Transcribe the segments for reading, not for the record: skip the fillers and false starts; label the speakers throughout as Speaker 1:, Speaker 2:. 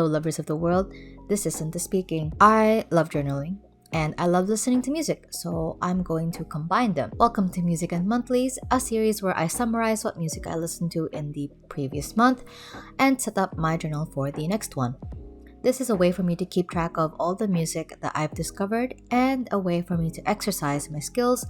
Speaker 1: lovers of the world, this is Sinta speaking. I love journaling and I love listening to music, so I'm going to combine them. Welcome to Music and Monthlies, a series where I summarize what music I listened to in the previous month and set up my journal for the next one. This is a way for me to keep track of all the music that I've discovered and a way for me to exercise my skills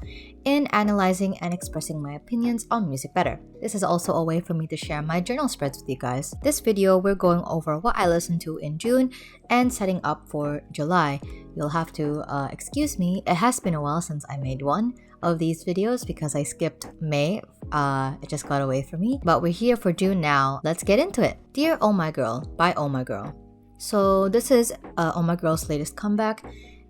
Speaker 1: in analyzing and expressing my opinions on music better. This is also a way for me to share my journal spreads with you guys. This video, we're going over what I listened to in June and setting up for July. You'll have to excuse me, it has been a while since I made one of these videos because I skipped May. It just got away from me. But we're here for June now. Let's get into it. Dear Oh My Girl by Oh My Girl. So this is Oh My Girl's latest comeback,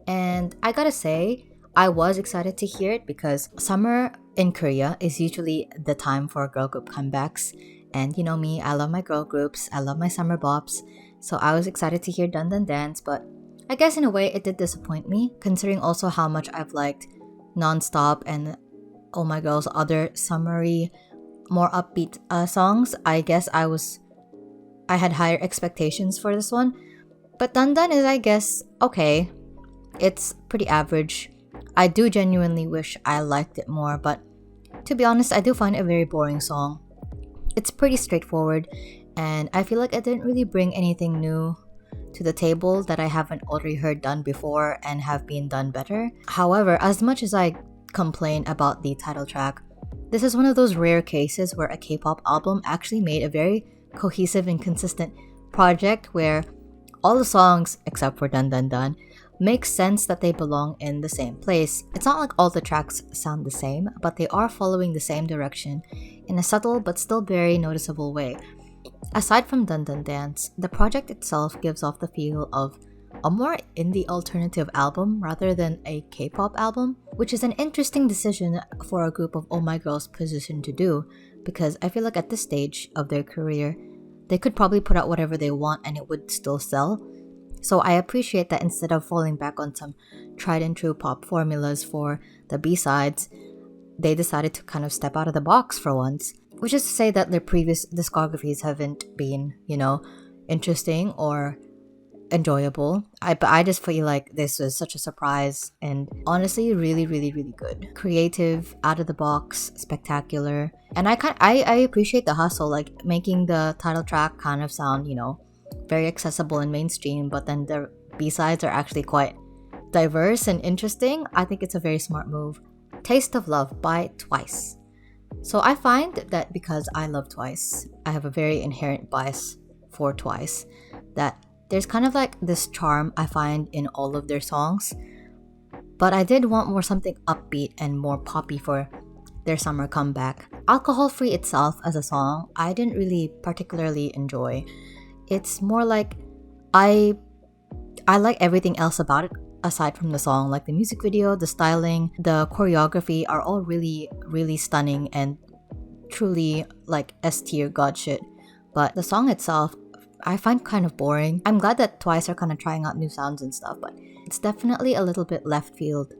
Speaker 1: and I gotta say, I was excited to hear it because summer in Korea is usually the time for girl group comebacks. And you know me, I love my girl groups, I love my summer bops, so I was excited to hear Dun Dun Dance, but I guess in a way it did disappoint me, considering also how much I've liked Non-Stop and Oh My Girl's other summery, more upbeat songs. I guess I had higher expectations for this one. But Dun Dun is, I guess, okay. It's pretty average. I do genuinely wish I liked it more, but to be honest, I do find it a very boring song. It's pretty straightforward, and I feel like it didn't really bring anything new to the table that I haven't already heard done before and have been done better. However, as much as I complain about the title track, this is one of those rare cases where a K-pop album actually made a very cohesive and consistent project where all the songs, except for Dun Dun Dun, make sense that they belong in the same place. It's not like all the tracks sound the same, but they are following the same direction in a subtle but still very noticeable way. Aside from Dun Dun Dance, the project itself gives off the feel of a more indie alternative album rather than a K-pop album, which is an interesting decision for a group of Oh My Girl's position to do, because I feel like at this stage of their career, they could probably put out whatever they want and it would still sell. So I appreciate that instead of falling back on some tried and true pop formulas for the B-sides, they decided to kind of step out of the box for once. Which is to say that their previous discographies haven't been, interesting or enjoyable. But I just feel like this was such a surprise and honestly really, really, really good. Creative, out of the box, spectacular. And I appreciate the hustle, like making the title track kind of sound, very accessible and mainstream, but then the B-sides are actually quite diverse and interesting. I think it's a very smart move. Taste of Love by Twice. So I find that because I love Twice, I have a very inherent bias for Twice, that there's kind of like this charm I find in all of their songs. But I did want more something upbeat and more poppy for their summer comeback. Alcohol Free itself as a song, I didn't really particularly enjoy. It's more like I like everything else about it aside from the song, like the music video, the styling, the choreography are all really, really stunning and truly like S-tier god shit. But the song itself, I find kind of boring. I'm glad that Twice are kind of trying out new sounds and stuff, but it's definitely a little bit left field.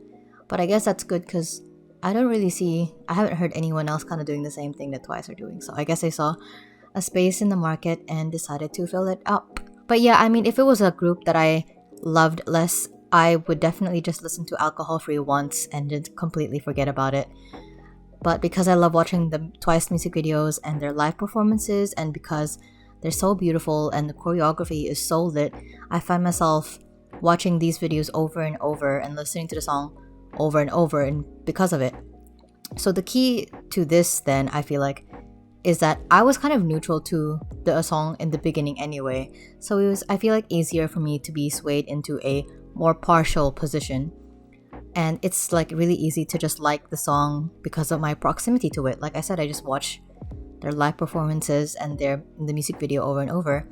Speaker 1: But I guess that's good because I haven't heard anyone else kind of doing the same thing that Twice are doing. So I guess I saw a space in the market and decided to fill it up. But yeah, I mean, if it was a group that I loved less, I would definitely just listen to Alcohol Free once and just completely forget about it. But because I love watching the Twice music videos and their live performances, and because they're so beautiful and the choreography is so lit, I find myself watching these videos over and over and listening to the song over and over, and because of it. So the key to this then, I feel like, is that I was kind of neutral to the song in the beginning anyway. So it was, I feel like, easier for me to be swayed into a more partial position. And it's like really easy to just like the song because of my proximity to it. Like I said, I just watch their live performances and the music video over and over.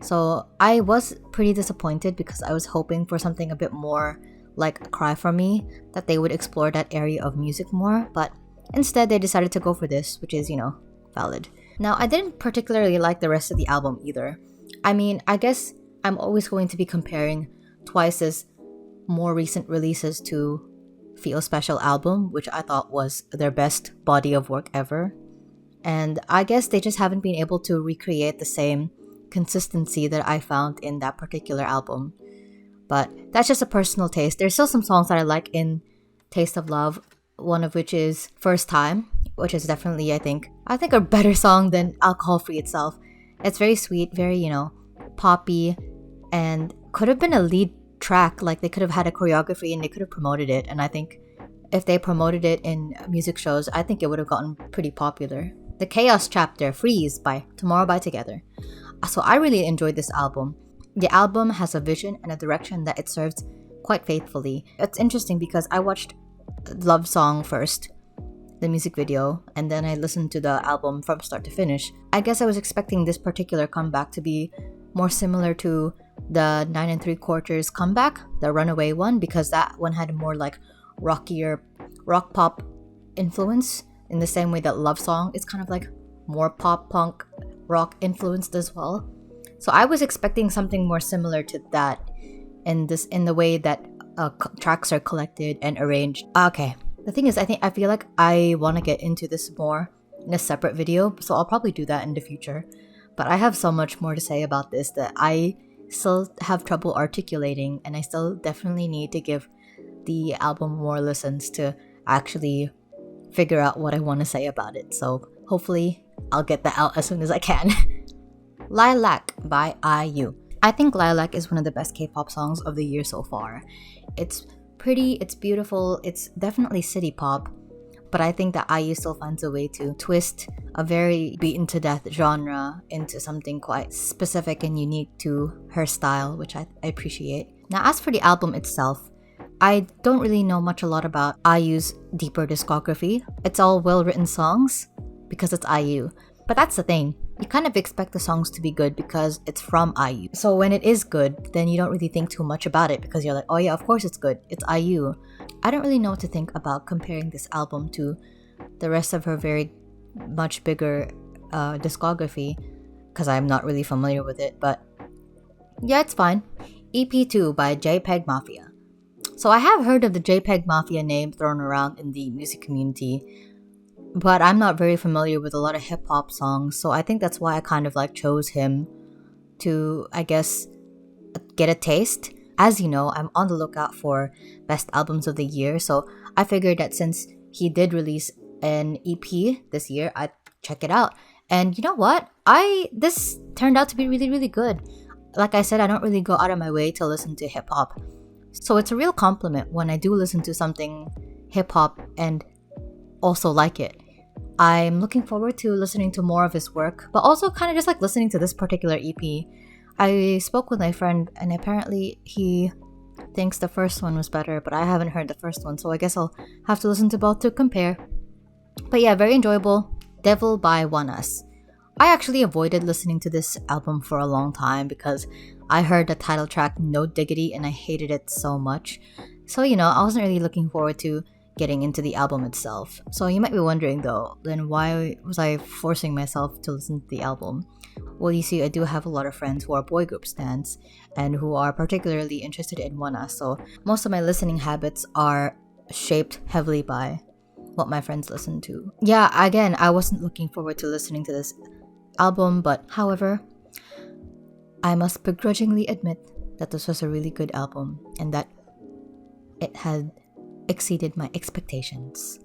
Speaker 1: So I was pretty disappointed because I was hoping for something a bit more like Cry For Me, that they would explore that area of music more, but instead they decided to go for this, which is, valid. Now, I didn't particularly like the rest of the album either. I mean, I guess I'm always going to be comparing Twice's more recent releases to Feel Special album, which I thought was their best body of work ever. And I guess they just haven't been able to recreate the same consistency that I found in that particular album. But that's just a personal taste. There's still some songs that I like in Taste of Love, one of which is First Time, which is definitely, I think a better song than Alcohol Free itself. It's very sweet, very, poppy, and could have been a lead track. Like, they could have had a choreography and they could have promoted it. And I think if they promoted it in music shows, I think it would have gotten pretty popular. The Chaos Chapter, Freeze by Tomorrow by Together. So I really enjoyed this album. The album has a vision and a direction that it serves quite faithfully. It's interesting because I watched Love Song first, the music video, and then I listened to the album from start to finish. I guess I was expecting this particular comeback to be more similar to the 9 3/4 comeback, the Runaway one, because that one had more like rockier rock pop influence, in the same way that Love Song is kind of like more pop punk rock influenced as well. So I was expecting something more similar to that in the way that tracks are collected and arranged. Okay, the thing is, I feel like I want to get into this more in a separate video, so I'll probably do that in the future. But I have so much more to say about this that I still have trouble articulating, and I still definitely need to give the album more listens to actually figure out what I want to say about it. So hopefully I'll get that out as soon as I can. Lilac by IU. I think Lilac is one of the best K-pop songs of the year so far. It's pretty, it's beautiful, it's definitely city pop, but I think that IU still finds a way to twist a very beaten to death genre into something quite specific and unique to her style, which I appreciate. Now, as for the album itself, I don't really know a lot about IU's deeper discography. It's all well-written songs because it's IU. But that's the thing. You kind of expect the songs to be good because it's from IU. So when it is good, then you don't really think too much about it because you're like, oh yeah, of course it's good. It's IU. I don't really know what to think about comparing this album to the rest of her very much bigger discography because I'm not really familiar with it. But yeah, it's fine. EP2 by JPEG Mafia. So I have heard of the JPEG Mafia name thrown around in the music community, but I'm not very familiar with a lot of hip-hop songs, so I think that's why I kind of like chose him to, I guess, get a taste. As you know, I'm on the lookout for best albums of the year, so I figured that since he did release an EP this year, I'd check it out. And you know what? This turned out to be really, really good. Like I said, I don't really go out of my way to listen to hip-hop, so it's a real compliment when I do listen to something hip-hop and also like it. I'm looking forward to listening to more of his work, but also kind of just like listening to this particular EP. I spoke with my friend and apparently he thinks the first one was better, but I haven't heard the first one, so I guess I'll have to listen to both to compare. But yeah, very enjoyable. Devil by ONEUS. I actually avoided listening to this album for a long time because I heard the title track No Diggity and I hated it so much. So, I wasn't really looking forward to getting into the album itself. So you might be wondering though, then why was I forcing myself to listen to the album? Well, you see, I do have a lot of friends who are boy group stans and who are particularly interested in ONEUS, so most of my listening habits are shaped heavily by what my friends listen to. Yeah, again, I wasn't looking forward to listening to this album, but however, I must begrudgingly admit that this was a really good album and that it had exceeded my expectations.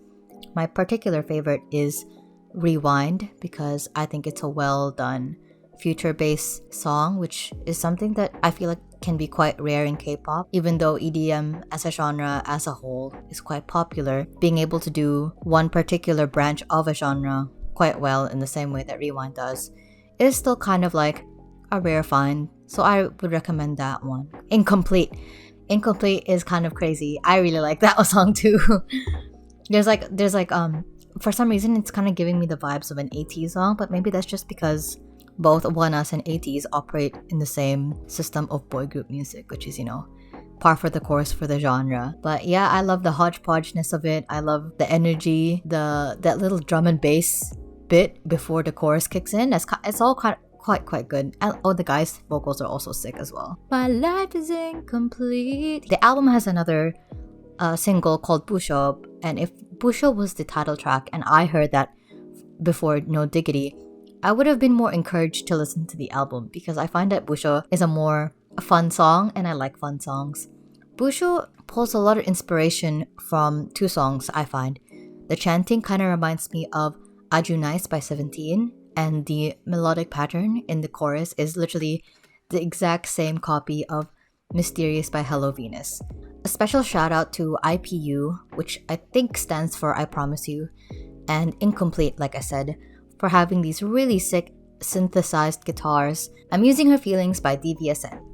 Speaker 1: My particular favorite is Rewind because I think it's a well done future-based song, which is something that I feel like can be quite rare in K-pop. Even though EDM as a genre as a whole is quite popular, being able to do one particular branch of a genre quite well in the same way that Rewind does is still kind of like a rare find. So I would recommend that one. Incomplete is kind of crazy. I really like that song too. there's like for some reason it's kind of giving me the vibes of an 80s song, but maybe that's just because both ONEUS and 80s operate in the same system of boy group music, which is, par for the course for the genre. But yeah, I love the hodgepodgeness of it. I love the energy, that little drum and bass bit before the chorus kicks in. It's all quite good. And the guys' vocals are also sick as well. My life is incomplete. The album has another single called Busho, and if Busho was the title track and I heard that before No Diggity, I would have been more encouraged to listen to the album because I find that Busho is a more fun song and I like fun songs. Busho pulls a lot of inspiration from two songs, I find. The chanting kind of reminds me of Aju Nice by 17, and the melodic pattern in the chorus is literally the exact same copy of Mysterious by Hello Venus. A special shout out to IPU, which I think stands for I Promise You, and Incomplete, like I said, for having these really sick synthesized guitars. I'm Using Her Feelings by DVSN.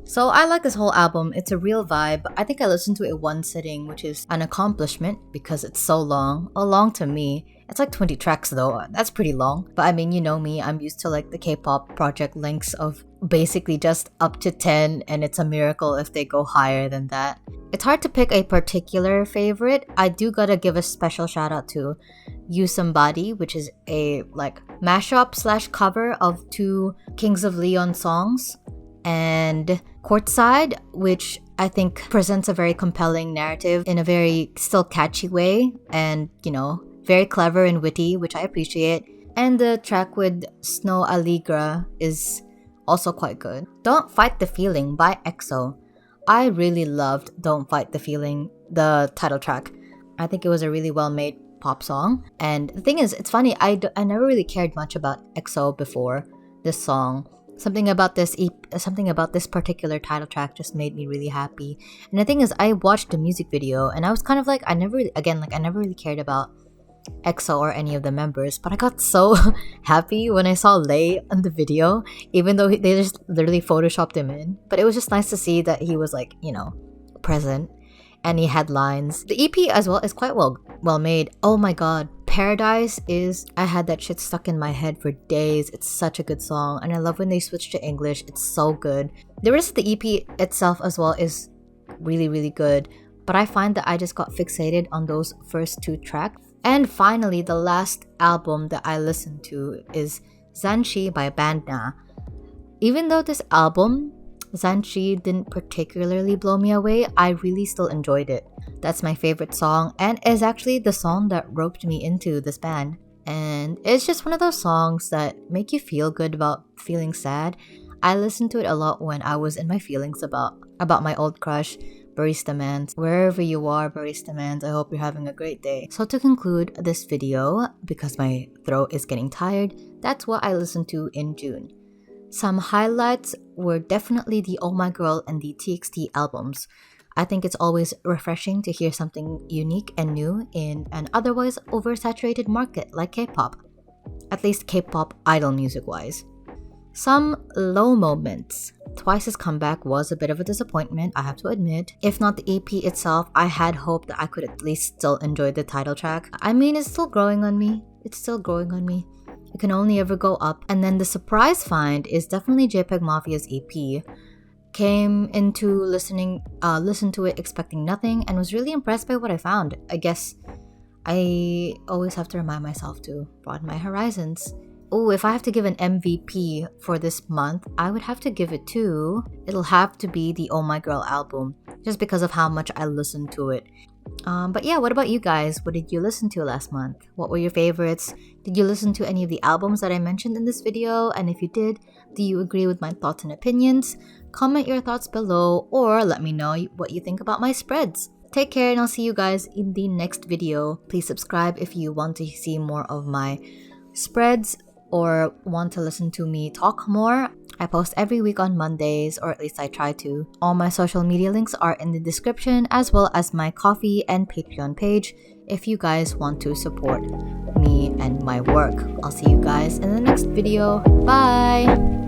Speaker 1: So I like this whole album. It's a real vibe. I think I listened to it one sitting, which is an accomplishment because it's so long. Oh, long to me. It's like 20 tracks though. That's pretty long. But I mean, you know me, I'm used to like the K-pop project lengths of basically just up to 10, and it's a miracle if they go higher than that. It's hard to pick a particular favorite. I do gotta give a special shout out to You Somebody, which is a like mashup / cover of two Kings of Leon songs, and Courtside, which I think presents a very compelling narrative in a very still catchy way, and you know, very clever and witty, which I appreciate. And the track with Snow Allegra is also quite good. Don't Fight the Feeling by EXO. I really loved Don't Fight the Feeling, the title track. I think it was a really well made pop song. And the thing is, it's funny, I never really cared much about EXO before this song. Something about this particular title track just made me really happy. And the thing is, I watched the music video and I was kind of like, I never really cared about EXO or any of the members, but I got so happy when I saw Lay on the video, even though they just literally photoshopped him in. But it was just nice to see that he was like, you know, present, and he had lines. The EP as well is quite well made. Oh my god, Paradise is, I had that shit stuck in my head for days. It's such a good song, and I love when they switch to English. It's so good. The rest of the EP itself as well is really, really good, but I find that I just got fixated on those first two tracks. And finally, the last album that I listened to is Zanshi by Bandna. Even though this album, Zanshi, didn't particularly blow me away, I really still enjoyed it. That's my favorite song, and is actually the song that roped me into this band. And it's just one of those songs that make you feel good about feeling sad. I listened to it a lot when I was in my feelings about my old crush, Barista Mans. Wherever you are, Barista Mans, I hope you're having a great day. So to conclude this video, because my throat is getting tired, that's what I listened to in June. Some highlights were definitely the Oh My Girl and the TXT albums. I think it's always refreshing to hear something unique and new in an otherwise oversaturated market like K-pop. At least K-pop idol music-wise. Some low moments. Twice's comeback was a bit of a disappointment, I have to admit. If not the EP itself, I had hoped that I could at least still enjoy the title track. I mean, it's still growing on me. It can only ever go up. And then the surprise find is definitely JPEG Mafia's EP. Came into listened to it expecting nothing and was really impressed by what I found. I guess I always have to remind myself to broaden my horizons. Oh, if I have to give an MVP for this month, I would have to give it to... It'll have to be the Oh My Girl album, just because of how much I listened to it. But yeah, what about you guys? What did you listen to last month? What were your favorites? Did you listen to any of the albums that I mentioned in this video? And if you did, do you agree with my thoughts and opinions? Comment your thoughts below, or let me know what you think about my spreads. Take care, and I'll see you guys in the next video. Please subscribe if you want to see more of my spreads or want to listen to me talk more. I post every week on Mondays, or at least I try to. All my social media links are in the description, as well as my Ko-fi and Patreon page if you guys want to support me and my work. I'll see you guys in the next video. Bye!